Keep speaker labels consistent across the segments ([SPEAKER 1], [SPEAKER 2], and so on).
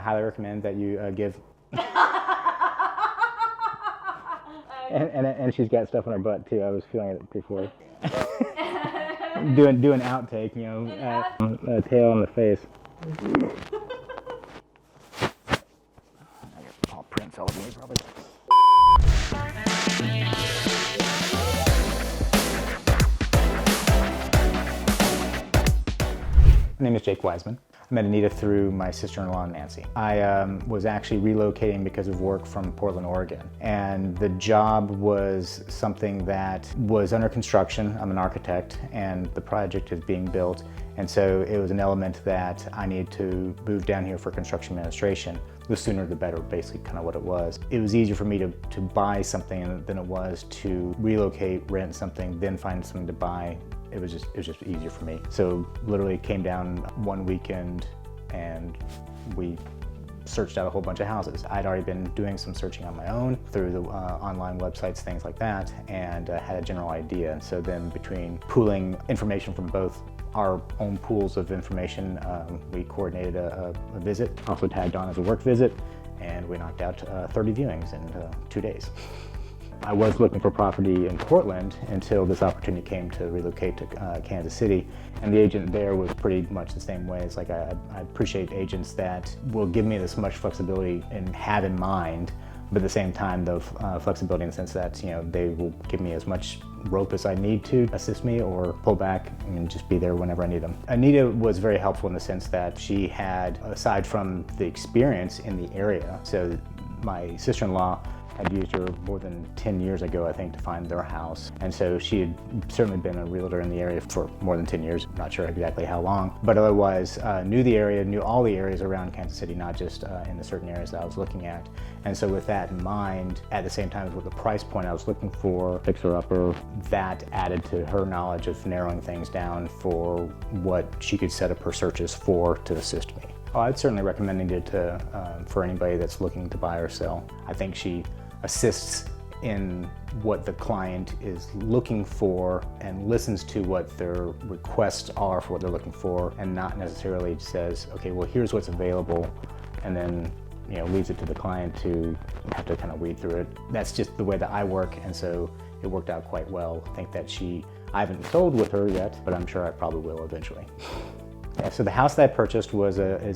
[SPEAKER 1] highly recommend that you give. and she's got stuff on her butt too. I was feeling it before. do an outtake, you know, a tail on the face. I got paw prints all over me probably. My name is Jake Wiseman. I met Anita through my sister-in-law, Nancy. I was actually relocating because of work from Portland, Oregon. And the job was something that was under construction. I'm an architect, and the project is being built. And so it was an element that I needed to move down here for construction administration. The sooner the better, basically kind of what it was. It was easier for me to buy something than it was to relocate, rent something, then find something to buy. It was just easier for me. So literally came down one weekend and we searched out a whole bunch of houses. I'd already been doing some searching on my own through the online websites, things like that, and had a general idea. And so then between pooling information from both our own pools of information, we coordinated a visit, also tagged on as a work visit, and we knocked out 30 viewings in 2 days. I was looking for property in Portland until this opportunity came to relocate to Kansas City, and the agent there was pretty much the same way. It's like I appreciate agents that will give me this much flexibility and have in mind, but at the same time, the flexibility in the sense that, you know, they will give me as much rope as I need to assist me or pull back and just be there whenever I need them. Anita was very helpful in the sense that she had, aside from the experience in the area, so my sister-in-law had used her more than 10 years ago, I think, to find their house. And so she had certainly been a realtor in the area for more than 10 years, not sure exactly how long, but otherwise knew the area, knew all the areas around Kansas City, not just in the certain areas that I was looking at. And so with that in mind, at the same time as with the price point I was looking for, fixer-upper, that added to her knowledge of narrowing things down for what she could set up her searches for to assist me. I'd certainly recommend it for anybody that's looking to buy or sell. I think she assists in what the client is looking for and listens to what their requests are for what they're looking for, and not necessarily says, okay, well, here's what's available, and then, you know, leaves it to the client to have to kind of weed through it. That's just the way that I work, and so it worked out quite well. I think that I haven't sold with her yet, but I'm sure I probably will eventually. Yeah, so the house that I purchased is a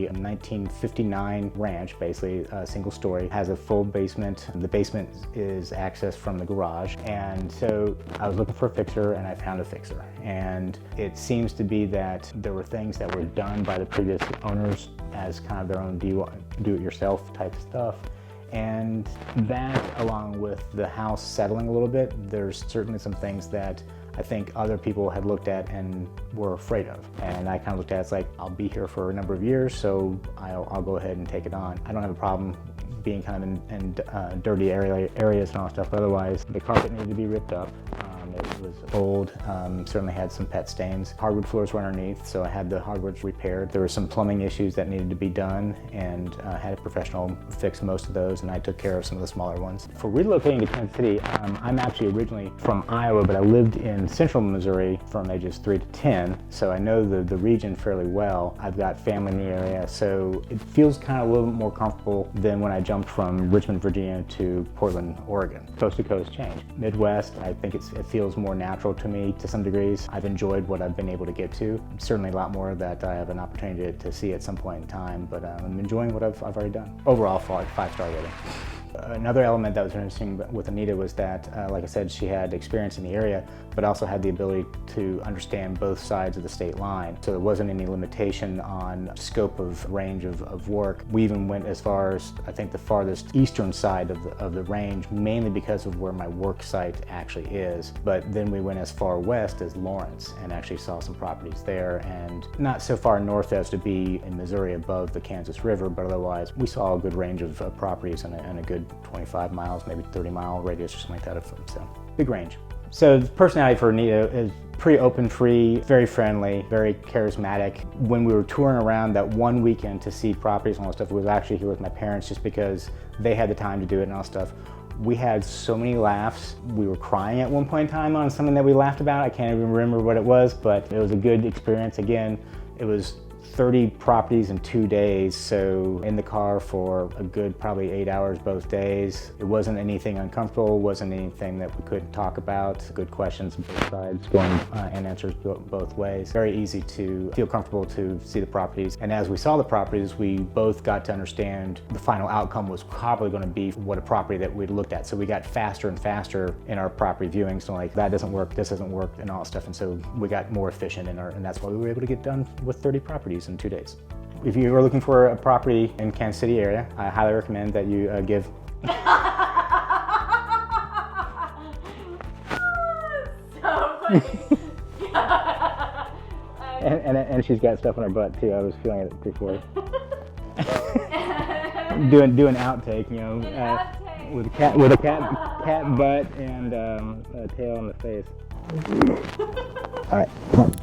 [SPEAKER 1] 1959 ranch, basically a single story, has a full basement. The basement is accessed from the garage. And so I was looking for a fixer and I found a fixer. And it seems to be that there were things that were done by the previous owners as kind of their own do-it-yourself type stuff. And that, along with the house settling a little bit, there's certainly some things that I think other people had looked at and were afraid of. And I kind of looked at it, it's like, I'll be here for a number of years, so I'll go ahead and take it on. I don't have a problem being kind of in dirty areas and all that stuff, but otherwise the carpet needed to be ripped up. It was old, certainly had some pet stains. Hardwood floors were underneath, so I had the hardwoods repaired. There were some plumbing issues that needed to be done, and had a professional fix most of those, and I took care of some of the smaller ones. For relocating to Kansas City, I'm actually originally from Iowa, but I lived in central Missouri from ages 3 to 10, so I know the region fairly well. I've got family in the area, so it feels kind of a little bit more comfortable than when I jumped from Richmond, Virginia to Portland, Oregon. Coast to coast change. Midwest, I think it feels more natural to me to some degrees. I've enjoyed what I've been able to get to. Certainly a lot more that I have an opportunity to see at some point in time, but I'm enjoying what I've already done. Overall, 5-star rating. Another element that was interesting with Anita was that, like I said, she had experience in the area, but also had the ability to understand both sides of the state line. So there wasn't any limitation on scope of range of work. We even went as far as, I think, the farthest eastern side of the range, mainly because of where my work site actually is. But then we went as far west as Lawrence and actually saw some properties there, and not so far north as to be in Missouri above the Kansas River, but otherwise we saw a good range of properties and a good 25 miles, maybe 30-mile radius or something like that of them, so big range. So the personality for Anita is pretty open, free, very friendly, very charismatic. When we were touring around that one weekend to see properties and all that stuff, we was actually here with my parents just because they had the time to do it and all that stuff. We had so many laughs. We were crying at one point in time on something that we laughed about. I can't even remember what it was, but it was a good experience. Again, it was 30 properties in 2 days, so in the car for a good probably 8 hours both days. It wasn't anything uncomfortable, wasn't anything that we couldn't talk about. Good questions on both sides, going and answers both ways. Very easy to feel comfortable to see the properties. And as we saw the properties, we both got to understand the final outcome was probably going to be what a property that we'd looked at. So we got faster and faster in our property viewing. So like, that doesn't work, this doesn't work, and all that stuff. And so we got more efficient and that's why we were able to get done with 30 properties in 2 days. If you are looking for a property in Kansas City area, I highly recommend that you give.
[SPEAKER 2] So funny.
[SPEAKER 1] and she's got stuff on her butt too. I was feeling it before. do an outtake, you know, with a cat butt and a tail on the face. All right, come on.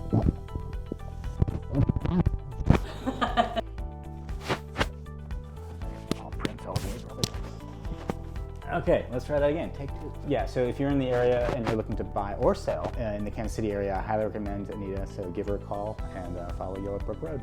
[SPEAKER 1] Okay, let's try that again. Take 2. Yeah, so if you're in the area and you're looking to buy or sell in the Kansas City area, I highly recommend Anita, so give her a call and follow Yellow Brick Road.